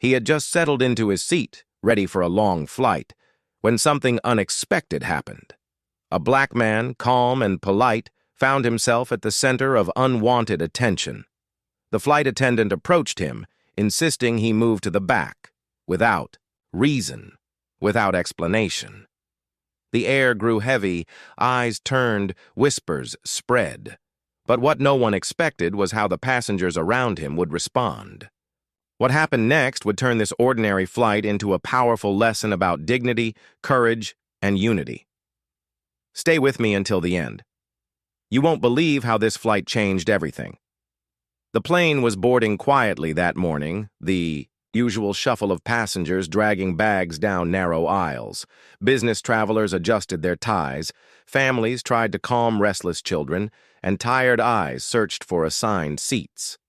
He had just settled into his seat, ready for a long flight, when something unexpected happened. A black man, calm and polite, found himself at the center of unwanted attention. The flight attendant approached him, insisting he move to the back, without reason, without explanation. The air grew heavy, eyes turned, whispers spread. But what no one expected was how the passengers around him would respond. What happened next would turn this ordinary flight into a powerful lesson about dignity, courage, and unity. Stay with me until the end. You won't believe how this flight changed everything. The plane was boarding quietly that morning, the usual shuffle of passengers dragging bags down narrow aisles. Business travelers adjusted their ties, families tried to calm restless children, and tired eyes searched for assigned seats.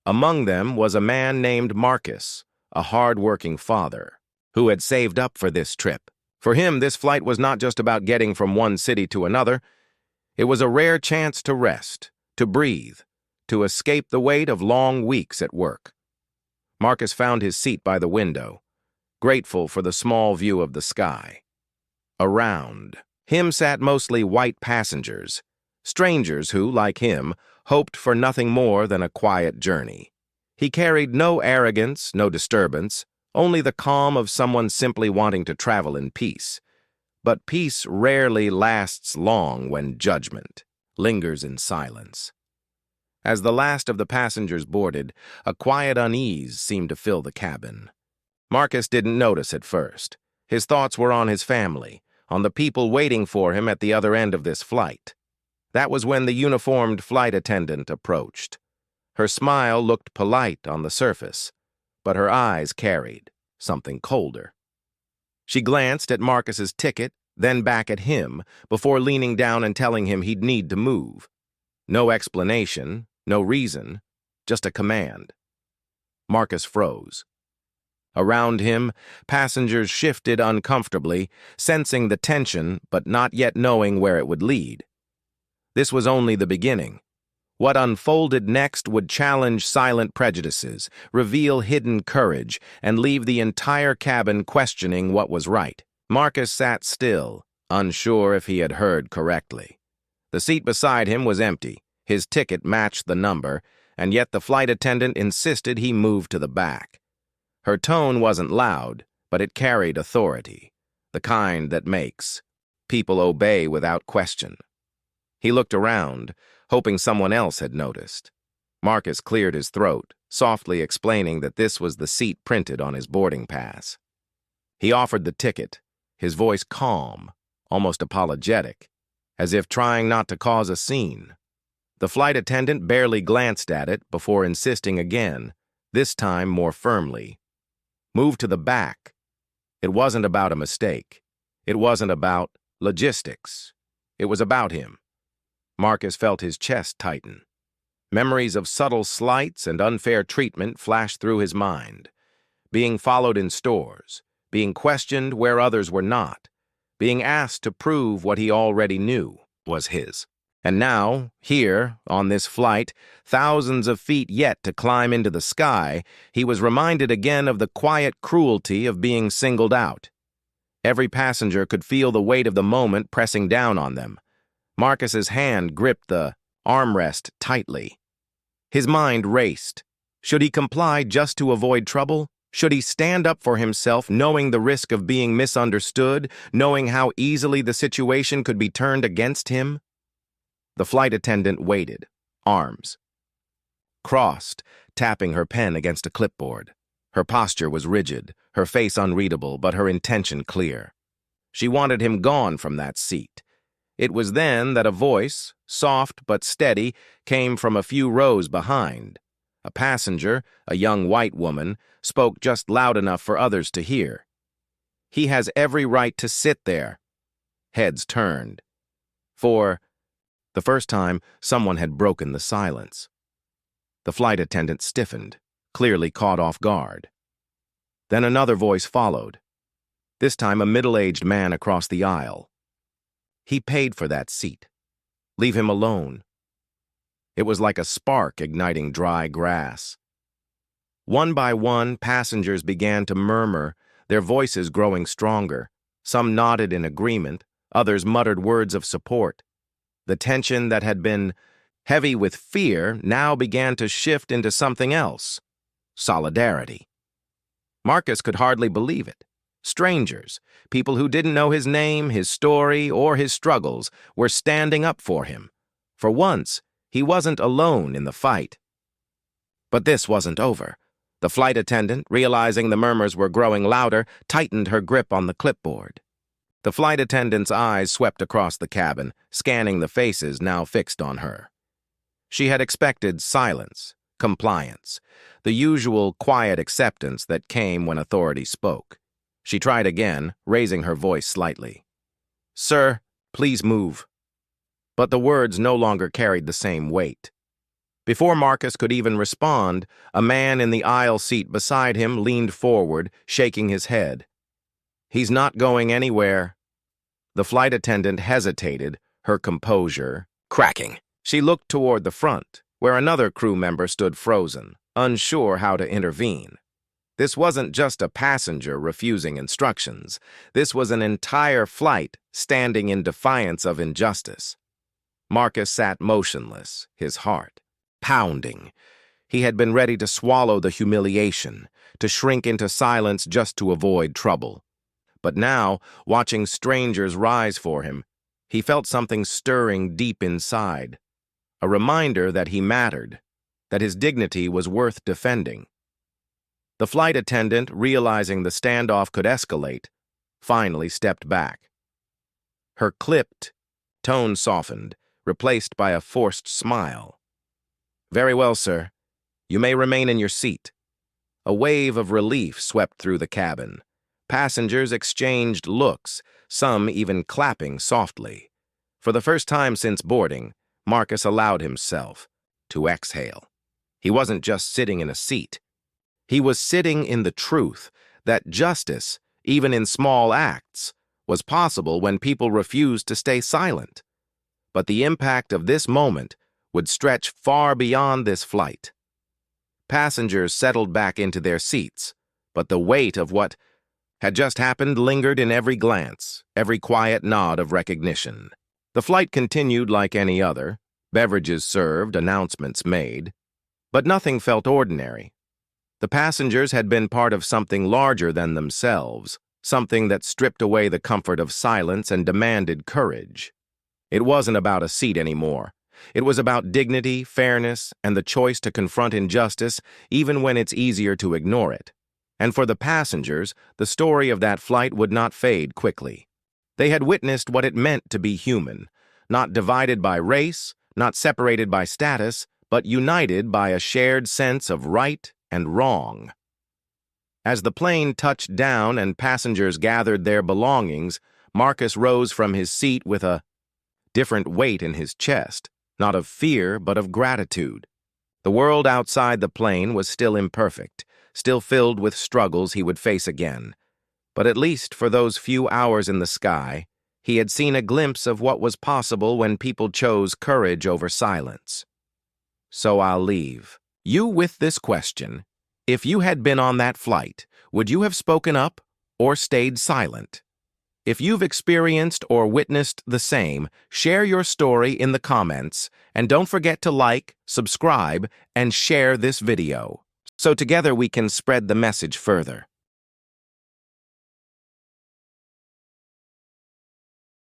Among them was a man named Marcus, a hard-working father, who had saved up for this trip. For him, this flight was not just about getting from one city to another. It was a rare chance to rest, to breathe, to escape the weight of long weeks at work. Marcus found his seat by the window, grateful for the small view of the sky. Around him sat mostly white passengers, strangers who, like him, hoped for nothing more than a quiet journey. He carried no arrogance, no disturbance, only the calm of someone simply wanting to travel in peace. But peace rarely lasts long when judgment lingers in silence. As the last of the passengers boarded, a quiet unease seemed to fill the cabin. Marcus didn't notice at first. His thoughts were on his family, on the people waiting for him at the other end of this flight. That was when the uniformed flight attendant approached. Her smile looked polite on the surface, but her eyes carried something colder. She glanced at Marcus's ticket, then back at him, before leaning down and telling him he'd need to move. No explanation, no reason, just a command. Marcus froze. Around him, passengers shifted uncomfortably, sensing the tension but not yet knowing where it would lead. This was only the beginning. What unfolded next would challenge silent prejudices, reveal hidden courage, and leave the entire cabin questioning what was right. Marcus sat still, unsure if he had heard correctly. The seat beside him was empty. His ticket matched the number, and yet the flight attendant insisted he move to the back. Her tone wasn't loud, but it carried authority, the kind that makes people obey without question. He looked around, hoping someone else had noticed. Marcus cleared his throat, softly explaining that this was the seat printed on his boarding pass. He offered the ticket, his voice calm, almost apologetic, as if trying not to cause a scene. The flight attendant barely glanced at it before insisting again, this time more firmly. Move to the back. It wasn't about a mistake. It wasn't about logistics. It was about him. Marcus felt his chest tighten. Memories of subtle slights and unfair treatment flashed through his mind. Being followed in stores, being questioned where others were not, being asked to prove what he already knew was his. And now, here, on this flight, thousands of feet yet to climb into the sky, he was reminded again of the quiet cruelty of being singled out. Every passenger could feel the weight of the moment pressing down on them. Marcus's hand gripped the armrest tightly. His mind raced. Should he comply just to avoid trouble? Should he stand up for himself, knowing the risk of being misunderstood, knowing how easily the situation could be turned against him? The flight attendant waited, arms crossed, tapping her pen against a clipboard. Her posture was rigid, her face unreadable, but her intention clear. She wanted him gone from that seat. It was then that a voice, soft but steady, came from a few rows behind. A passenger, a young white woman, spoke just loud enough for others to hear. "He has every right to sit there." Heads turned. For the first time, someone had broken the silence. The flight attendant stiffened, clearly caught off guard. Then another voice followed, this time a middle-aged man across the aisle. He paid for that seat. Leave him alone. It was like a spark igniting dry grass. One by one, passengers began to murmur, their voices growing stronger. Some nodded in agreement, others muttered words of support. The tension that had been heavy with fear now began to shift into something else: solidarity. Marcus could hardly believe it. Strangers, people who didn't know his name, his story, or his struggles, were standing up for him. For once, he wasn't alone in the fight. But this wasn't over. The flight attendant, realizing the murmurs were growing louder, tightened her grip on the clipboard. The flight attendant's eyes swept across the cabin, scanning the faces now fixed on her. She had expected silence, compliance, the usual quiet acceptance that came when authority spoke. She tried again, raising her voice slightly. "Sir, please move." But the words no longer carried the same weight. Before Marcus could even respond, a man in the aisle seat beside him leaned forward, shaking his head. "He's not going anywhere." The flight attendant hesitated, her composure cracking. She looked toward the front, where another crew member stood frozen, unsure how to intervene. This wasn't just a passenger refusing instructions. This was an entire flight standing in defiance of injustice. Marcus sat motionless, his heart pounding. He had been ready to swallow the humiliation, to shrink into silence just to avoid trouble. But now, watching strangers rise for him, he felt something stirring deep inside. A reminder that he mattered, that his dignity was worth defending. The flight attendant, realizing the standoff could escalate, finally stepped back. Her clipped tone softened, replaced by a forced smile. "Very well, sir. You may remain in your seat." A wave of relief swept through the cabin. Passengers exchanged looks, some even clapping softly. For the first time since boarding, Marcus allowed himself to exhale. He wasn't just sitting in a seat. He was sitting in the truth that justice, even in small acts, was possible when people refused to stay silent. But the impact of this moment would stretch far beyond this flight. Passengers settled back into their seats, but the weight of what had just happened lingered in every glance, every quiet nod of recognition. The flight continued like any other, beverages served, announcements made, but nothing felt ordinary. The passengers had been part of something larger than themselves, something that stripped away the comfort of silence and demanded courage. It wasn't about a seat anymore. It was about dignity, fairness, and the choice to confront injustice even when it's easier to ignore it. And for the passengers, the story of that flight would not fade quickly. They had witnessed what it meant to be human, not divided by race, not separated by status, but united by a shared sense of right and wrong. As the plane touched down and passengers gathered their belongings, Marcus rose from his seat with a different weight in his chest, not of fear but of gratitude. The world outside the plane was still imperfect, still filled with struggles he would face again. But at least for those few hours in the sky, he had seen a glimpse of what was possible when people chose courage over silence. So I'll leave you with this question. If you had been on that flight, would you have spoken up or stayed silent? If you've experienced or witnessed the same, share your story in the comments, and don't forget to like, subscribe, and share this video, so together we can spread the message further.